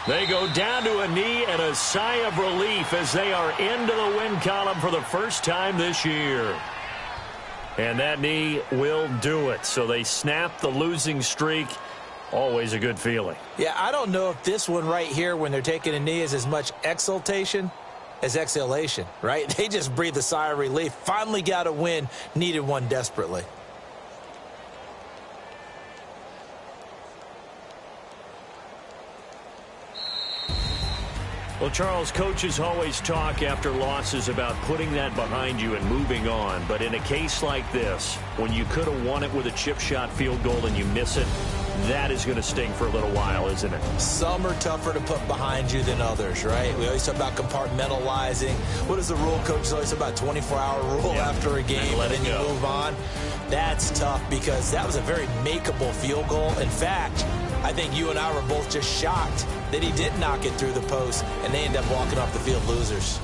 They go down to a knee and a sigh of relief as they are into the win column for the first time this year. And that knee will do it. So they snap the losing streak. Always a good feeling. Yeah, I don't know if this one right here when they're taking a knee is as much exultation as exhalation, right? They just breathe a sigh of relief. Finally got a win, needed one desperately. Well, Charles, coaches always talk after losses about putting that behind you and moving on. But in a case like this, when you could have won it with a chip shot field goal and you miss it, that is going to sting for a little while, isn't it? Some are tougher to put behind you than others, right? We always talk about compartmentalizing. What is the rule, coach? Always talk about 24-hour rule after a game, and then you move on. That's tough because that was a very makeable field goal. In fact, I think you and I were both just shocked that he did knock it through the post, and they end up walking off the field losers.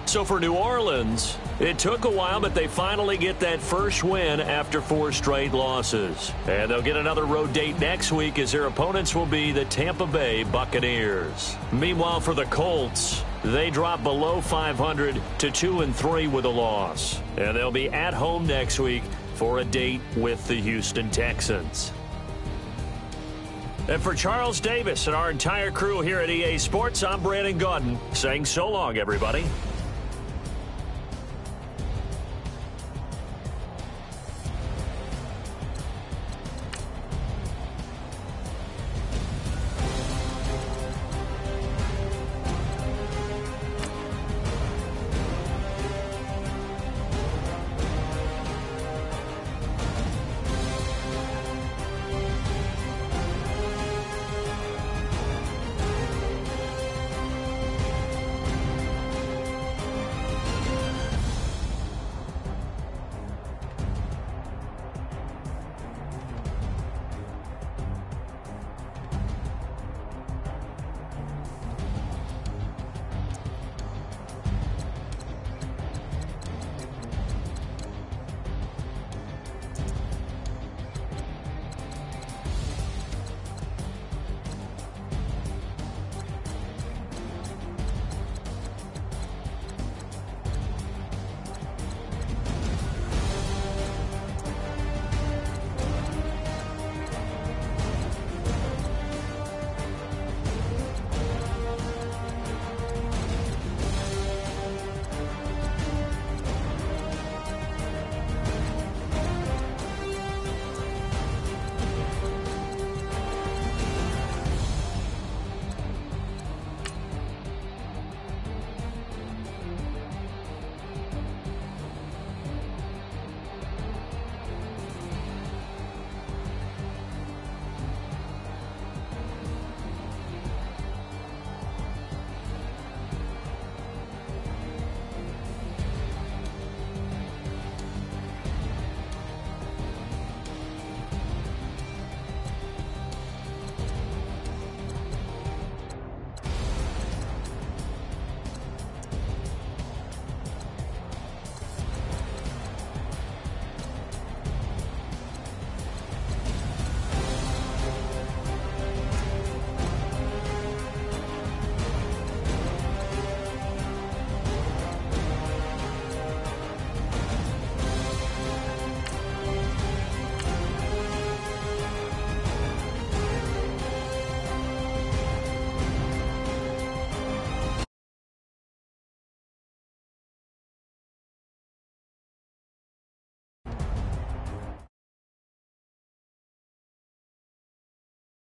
So for New Orleans, it took a while, but they finally get that first win after 4 straight losses. And they'll get another road date next week as their opponents will be the Tampa Bay Buccaneers. Meanwhile, for the Colts, they drop below 500 to 2-3 with a loss. And they'll be at home next week for a date with the Houston Texans. And for Charles Davis and our entire crew here at EA Sports, I'm Brandon Gaudin saying so long, everybody.